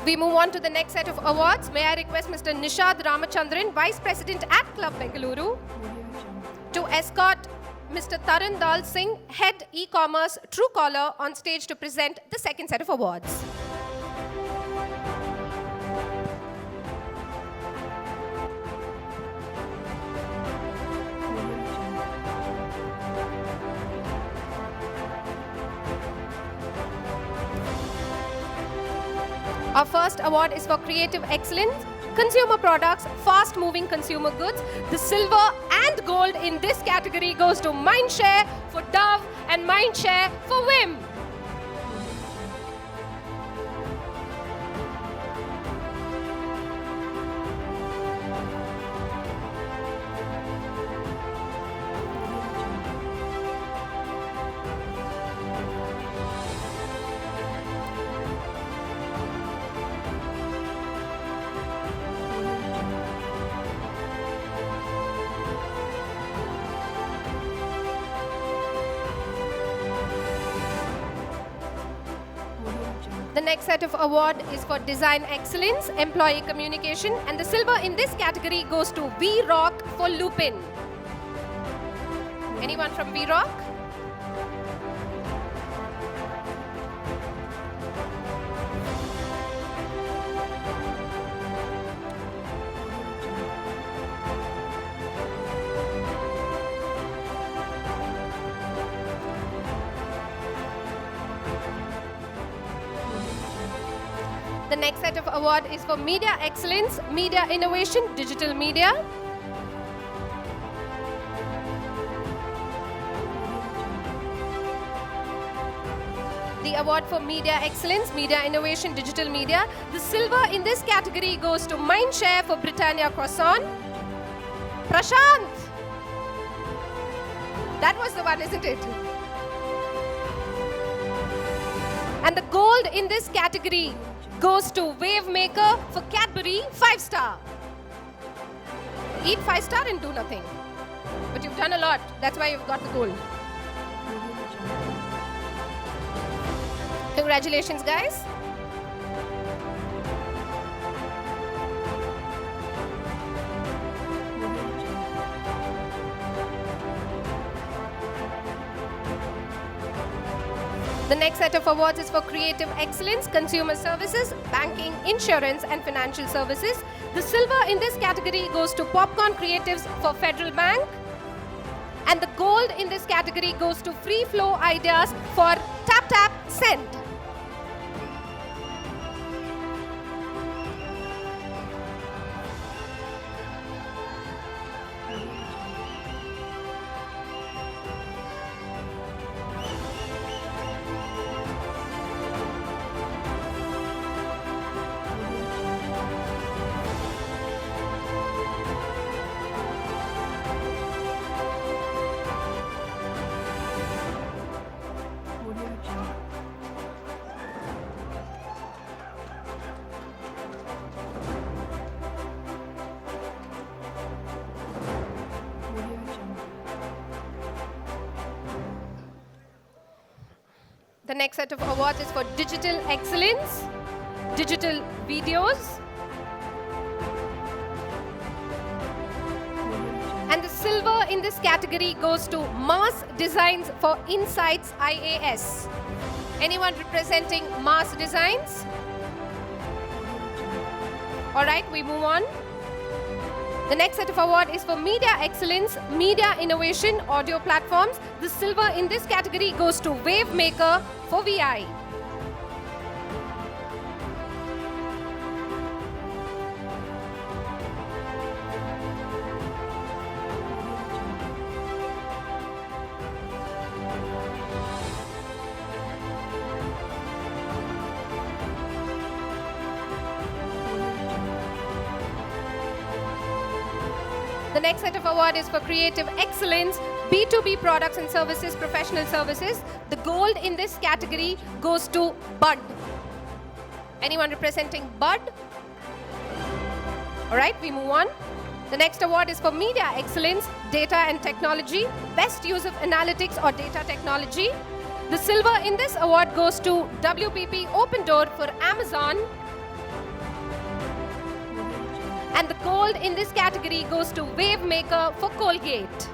We move on to the next set of awards. May I request Mr. Nishad Ramachandran, Vice President at Club Bengaluru, to escort Mr. Taran Dal Singh, Head E-Commerce Truecaller, on stage to present the second set of awards. Our first award is for Creative Excellence, Consumer Products, Fast-Moving Consumer Goods. The silver and gold in this category goes to Mindshare for Dove and Mindshare for Vim. The next set of award is for Design Excellence, Employee Communication, and the silver in this category goes to V-Rock for Lupin. Anyone from V-Rock? The next set of award is for Media Excellence, Media Innovation, Digital Media. The award for Media Excellence, Media Innovation, Digital Media. The silver in this category goes to Mindshare for Britannia Croissant. Prashant! That was the one, isn't it? And the gold in this category goes to Wavemaker for Cadbury 5-star. Eat 5-star and do nothing. But you've done a lot. That's why you've got the gold. Congratulations, guys. The next set of awards is for Creative Excellence, Consumer Services, Banking, Insurance, and Financial Services. The silver in this category goes to Popcorn Creatives for Federal Bank. And the gold in this category goes to Free Flow Ideas for Tap Tap Send. The next set of awards is for Digital Excellence, Digital Videos. And the silver in this category goes to Mars Designs for Insights IAS. Anyone representing Mars Designs? All right, we move on. The next set of award is for Media Excellence, Media Innovation, Audio Platforms. The silver in this category goes to Wavemaker for VI. The next set of award is for Creative Excellence, B2B Products and Services, Professional Services. The gold in this category goes to Bud. Anyone representing Bud? All right, we move on. The next award is for Media Excellence, Data and Technology, Best Use of Analytics or Data Technology. The silver in this award goes to WPP Open Door for Amazon. And the gold in this category goes to Wave Maker for Colgate.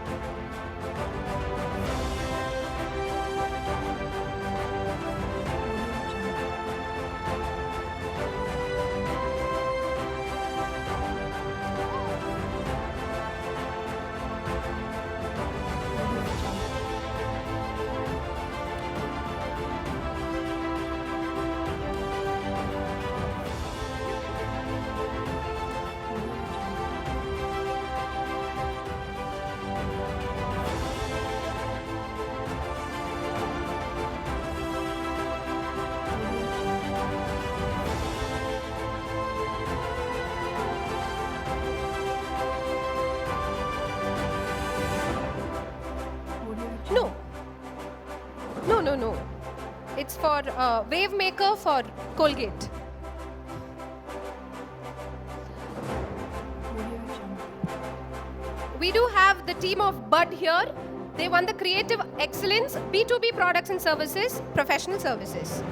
No. It's for Wave Maker for Colgate. We do have the team of Bud here. They won the Creative Excellence B2B Products and Services, Professional Services.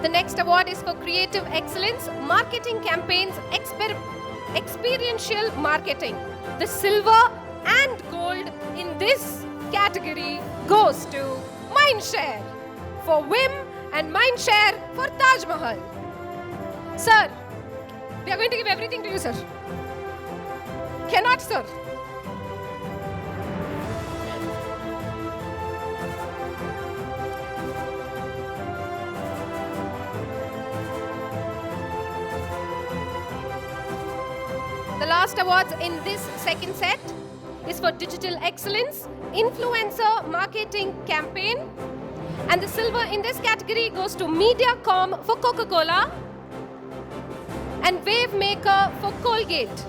The next award is for Creative Excellence, Marketing Campaigns, Experiential Marketing. The silver and gold in this category goes to Mindshare for Vim and Mindshare for Taj Mahal. Sir, we are going to give everything to you, sir. Cannot, sir. The last awards in this second set is for Digital Excellence, Influencer Marketing Campaign. And the silver in this category goes to Mediacom for Coca-Cola and Wave Maker for Colgate.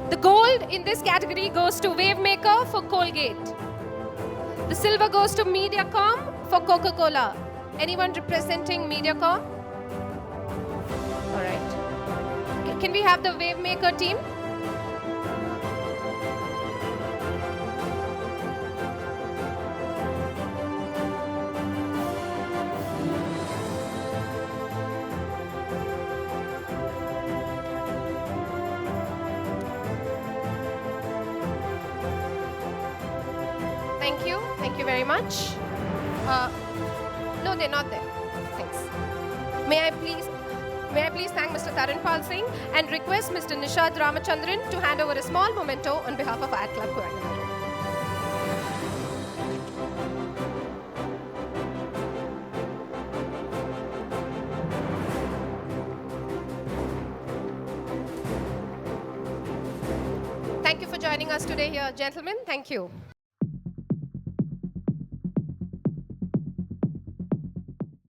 The gold in this category goes to Wave Maker for Colgate. The silver goes to Mediacom for Coca-Cola. Anyone representing Mediacom? All right. Can we have the Wave Maker team? Thank you. Thank you very much. No, they're not there. Thanks. May I please thank Mr. Taranpal Singh and request Mr. Nishad Ramachandran to hand over a small memento on behalf of Art Club Coimbatore. Thank you for joining us today here, gentlemen. Thank you.